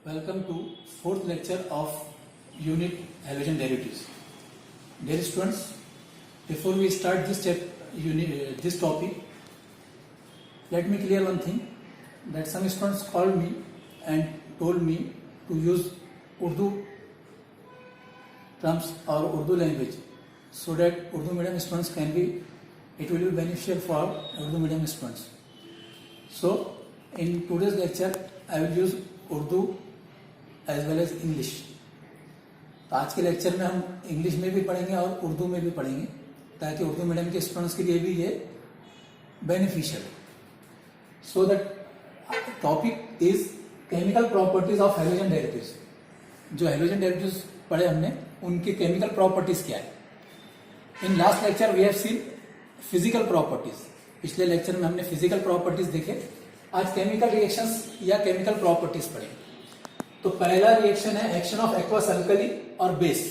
Welcome to fourth lecture of unit halogen derivatives. Dear students, before we start this topic, let me clear one thing that some students called me and told me to use Urdu terms or Urdu language so that Urdu medium students it will be beneficial for Urdu medium students. So in today's lecture I will use Urdu as well as English. तो आज के lecture में हम English में भी पढ़ेंगे और उर्दू में भी पढ़ेंगे ताकि उर्दू मीडियम के स्टूडेंट्स के लिए भी ये beneficial. So the topic is chemical properties of halogen derivatives. जो हैलोजन डेरिवेटिव्स पढ़े हमने उनकी केमिकल प्रॉपर्टीज क्या है. In last lecture we have seen physical properties. पिछले लेक्चर में हमने फिजिकल प्रॉपर्टीज देखे. आज केमिकल रिएक्शंस या केमिकल प्रॉपर्टीज पढ़े. तो पहला रिएक्शन है एक्शन ऑफ एक्वस अल्कली और बेस.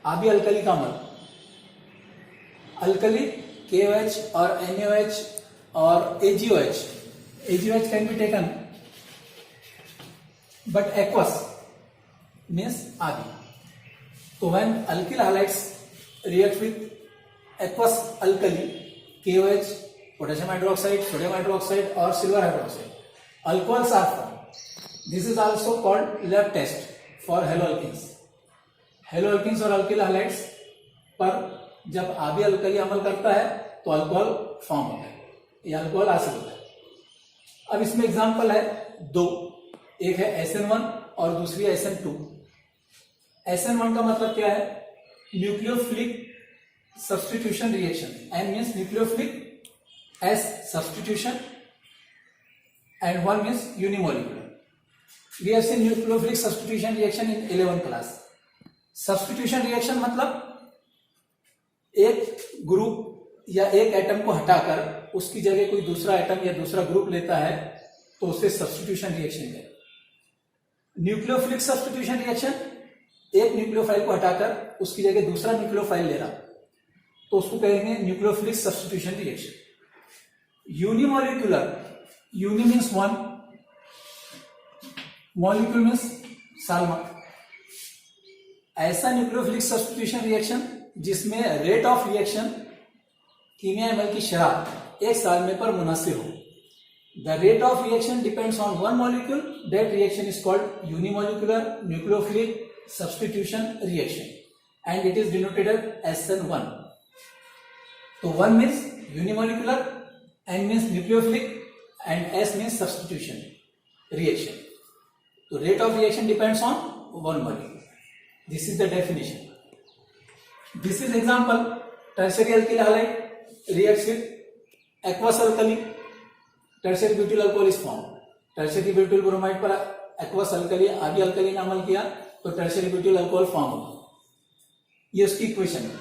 आबी अल्कली का अमल. अल्कली KOH और NaOH और AgOH. AgOH can be taken but aqueous means आबी. तो when alkyl halides react with aqueous alkali KOH, potassium hydroxide, sodium hydroxide और silver hydroxide, alcohols are form. This is also called lab test for haloalkenes. Haloalkenes और alkyl halides पर जब आबी alkali अमल करता है तो अल्कोहल फॉर्म होता है या अल्कोहल हासिल होता है. अब इसमें एग्जांपल है दो. एक है SN1 और दूसरी है SN2. SN1 का मतलब क्या है? Nucleophilic substitution reaction. N means nucleophilic, S substitution and 1 means unimolecular. We have seen nucleophilic substitution reaction in 11th class. Substitution reaction मतलब एक ग्रुप या एक एटम को हटाकर उसकी जगह कोई दूसरा एटम या दूसरा ग्रुप लेता है तो उसे सब्स्टिट्यूशन रिएक्शन कहते हैं. न्यूक्लियोफिलिक सब्स्टिट्यूशन रिएक्शन एक न्यूक्लियोफाइल को हटाकर उसकी जगह दूसरा न्यूक्लियोफाइल ले रहा तो उसको कहेंगे nucleophilic substitution reaction. Unimolecular, uni means one, molecule means साल्मा. ऐसा न्यूक्लियोफिलिक सब्स्टिट्यूशन रिएक्शन जिसमें रेट ऑफ रिएक्शन कीमियाई अमल की शरह एक साल में पर मुनासिब हो. The rate of reaction depends on one molecule. That reaction is called unimolecular nucleophilic substitution reaction and it is denoted as SN1. तो 1 means unimolecular, N means nucleophilic and S means substitution reaction. तो rate of reaction depends on one molecule. This is the definition. This is example. Tertiary alkyl halide reacts with aqueous alkali. Tertiary butyl alcohol is formed. Tertiary butyl bromide पर aqueous alkali आबी alkali ने अमल किया तो tertiary butyl alcohol form होगा. ये उसकी equation है.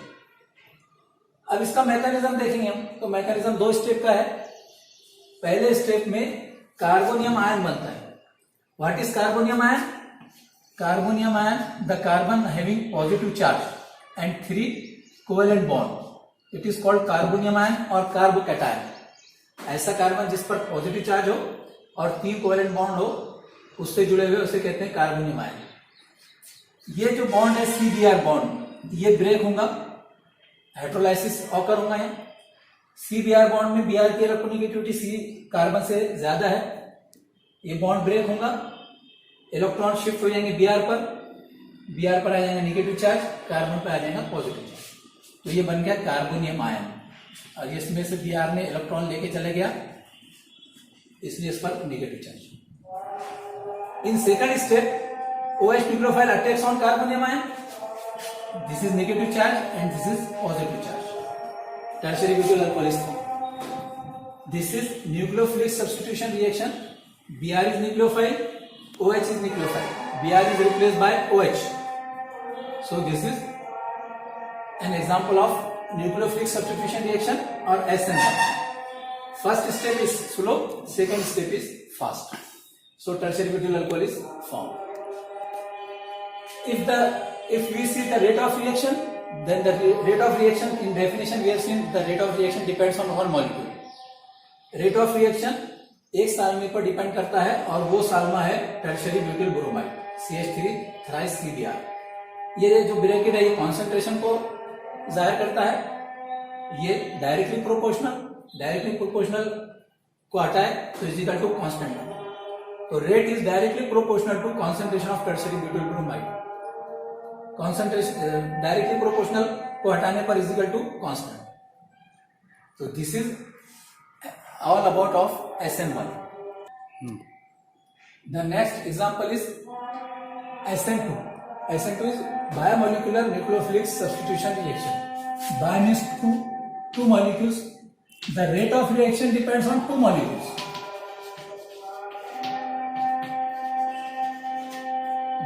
अब इसका मैकेनिज्म देखेंगे हम. तो मैकेनिज्म 2 स्टेप का है. पहले स्टेप में कार्बोनियम आयन बनता है. What is carbonium ion? Carbonium ion, the carbon having positive charge and 3 covalent bond. It is called carbonium ion or carbocation. ऐसा कार्बन जिस पर पॉजिटिव चार्ज हो और 3 कोवेलेंट बॉन्ड हो उससे जुड़े हुए उसे कहते हैं कार्बोनियम आयन. ये जो बॉन्ड है CBr बॉन्ड, ये ब्रेक होगा, हाइड्रोलाइसिस ऑकर होगा. यहाँ CBr बॉन्ड में Br की इलेक्ट्रोनेगेटिविटी C कार्बन से ज्यादा है. ये बॉन्ड ब्रेक होगा, इलेक्ट्रॉन शिफ्ट हो जाएंगे Br पर आ जाएगा नेगेटिव चार्ज, कार्बन पर आ जाएगा पॉजिटिव चार्ज. तो ये बन गया कार्बोनियम आयन. और इसमें से Br ने इलेक्ट्रॉन लेके चले गया इसलिए इस पर negative charge. In second step OH nucleophile attacks on carbonium ion. This is negative charge and this is positive charge. Tertiary butyl alcohol is form. This is nucleophilic substitution reaction. Br is nucleophile, OH is nucleophile. Br is replaced by OH. So this is an example of nucleophilic substitution reaction or SN1. First step is slow, second step is fast. So tertiary butyl alcohol is formed. If we see the rate of reaction, then the rate of reaction in definition we have seen the rate of reaction depends on one molecule. Rate of reaction एक सालमे पर depend करता है और वो सालमा है tertiary butyl bromide CH3 thrice CBr। ये जो ब्रैकेट है ये कॉन्सेंट्रेशन को जाहिर करता है। ये डायरेक्टली प्रोपोर्शनल को हटाए तो इज इक्वल टू कांस्टेंट। तो rate is directly proportional to concentration of tertiary butyl bromide. Concentration directly proportional को हटाने पर इज इक्वल टू कांस्टेंट। तो this is all about of SN1। The next example is SN2. SN2 is biomolecular nucleophilic substitution reaction. Bio means two molecules. The rate of reaction depends on two molecules.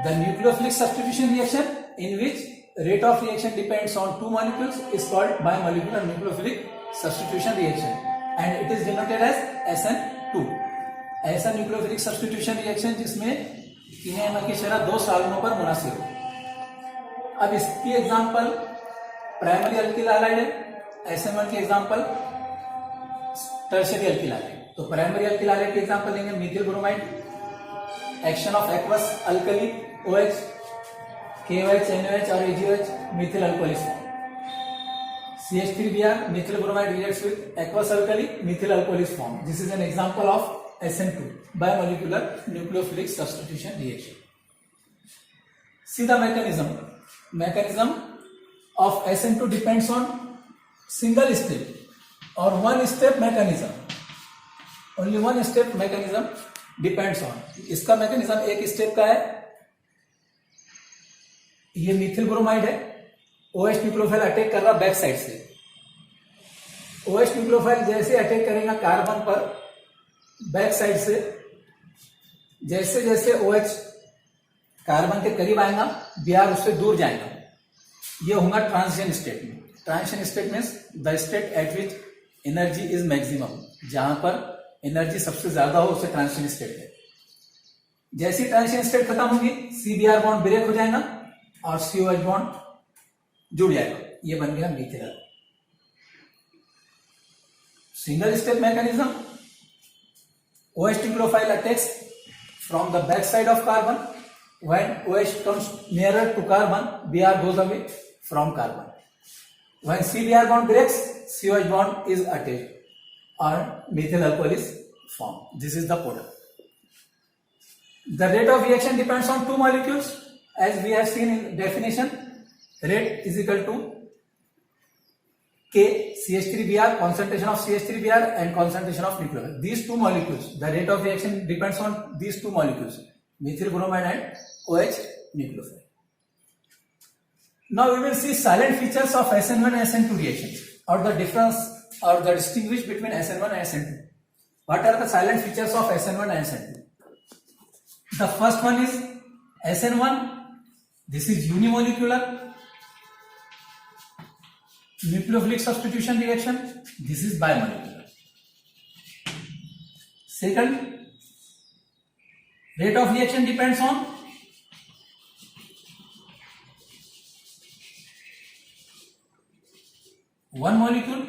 The nucleophilic substitution reaction, in which rate of reaction depends on two molecules, is called biomolecular nucleophilic substitution reaction, and it is denoted as SN2. ऐसा nucleophilic substitution reaction जिसमें कीमियाई अम्ल की शरह दो सालनों पर मुनासिब हो। अब इसकी एग्जांपल प्राइमरी अल्किल हैलाइड है, SN1 की एग्जांपल टर्शियरी अल्किल हैलाइड। तो प्राइमरी अल्किल हैलाइड की एग्जांपल लेंगे methyl bromide, action of aqueous alkali OH, KOH, NOH और AgOH methyl alcohol form. CH3Br methyl bromide reacts with aqueous alkali methyl alcohol form. This is an example of SN2 biomolecular nucleophilic substitution reaction. See the mechanism of SN2 depends on single step or one step mechanism. Only one step mechanism depends on. इसका mechanism एक step का है। ये Mithil bromide है, OH nucleophile attack कर रहा back side से। OH nucleophile जैसे अटैक करेगा कार्बन पर बैक साइड से, जैसे जैसे OH कार्बन के करीब आएगा Br उससे दूर जाएगा। ये होगा ट्रांजिशन स्टेट में। Transition state means the state eight which energy is maximum, जहां पर एनर्जी सबसे ज्यादा हो उसे ट्रांजिशन स्टेट है। जैसी ट्रांजिशन स्टेट खत्म होगी CBr बॉन्ड ब्रेक हो जाएगा और COH बॉन्ड जुड़ जाएगा। ये बन गया methyl. Single step mechanism, OH nucleophile attacks from the back side of carbon. When OH comes nearer to carbon, Br goes away from carbon. When CBr bond breaks, COH bond is attached or methyl alcohol is formed. This is the product. The rate of reaction depends on two molecules. As we have seen in definition, rate is equal to K CH3Br, concentration of CH3Br and concentration of nucleophile. These two molecules, the rate of reaction depends on these two molecules, methyl bromide and OH nucleophile. Now we will see silent features of SN1 and SN2 reactions, or the difference or the distinguish between SN1 and SN2. What are the silent features of SN1 and SN2? The first one is SN1. This is unimolecular nucleophilic substitution reaction. This is bimolecular. Second, rate of reaction depends on one molecule.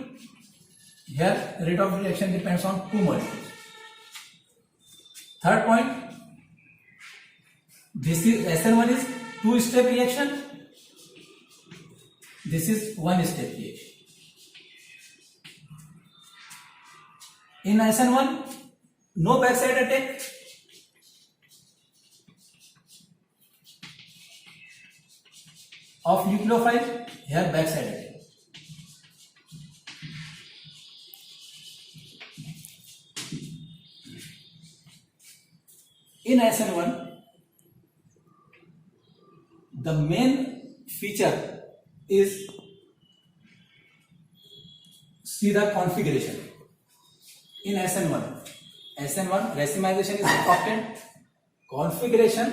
Here rate of reaction depends on two molecules. Third point, this is SN1 is two-step reaction. This is one-step reaction. In SN1, no backside attack. Of nucleophile, here backside attack. In SN1, the main feature is, see the configuration. In SN1 racemization is important. Configuration,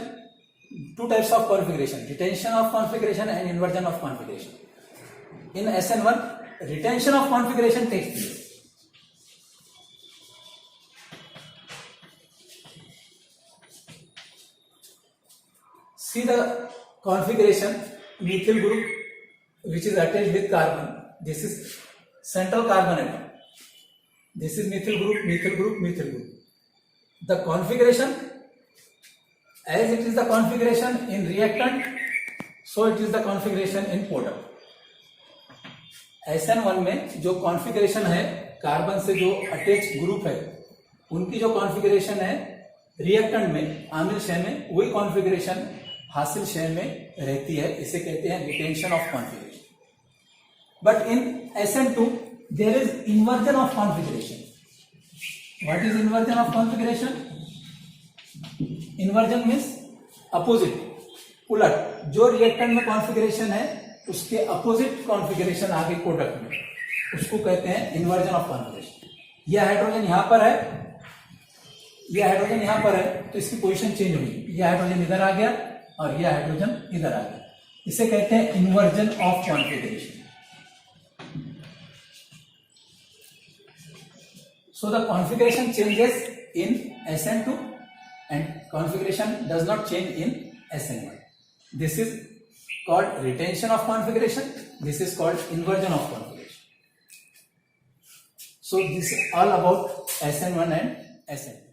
two types of configuration, retention of configuration and inversion of configuration. In SN1, retention of configuration takes place. See the configuration, methyl group which is attached with carbon. This is central carbon atom. This is methyl group, methyl group, methyl group. the configuration, as it is the configuration in reactant, so it is the configuration in product. SN1 में जो configuration है carbon से जो attach group है उनकी जो configuration है reactant में आमिल शेल में वही कॉन्फ़िगरेशन हासिल शेल में रहती है, इसे कहते हैं retention of configuration. But in SN2 there is inversion of configuration. What is inversion of configuration? Inversion means opposite, उलट. जो रिएक्टेंट में कॉन्फ़िगरेशन है उसके अपोजिट कॉन्फ़िगरेशन आ गई प्रोडक्ट में, उसको कहते हैं इन्वर्जन ऑफ कॉन्फ़िगरेशन. यह हाइड्रोजन यहां पर है, यह हाइड्रोजन यहां पर है, तो इसकी पोजीशन चेंज होगी. यह हाइड्रोजन इधर आ गया और यह हाइड्रोजन इधर आ गया. इसे कहते हैं inversion of configuration. So the configuration changes in SN2 and configuration does not change in SN1. This is called retention of configuration. This is called inversion of configuration. So this is all about SN1 and SN2.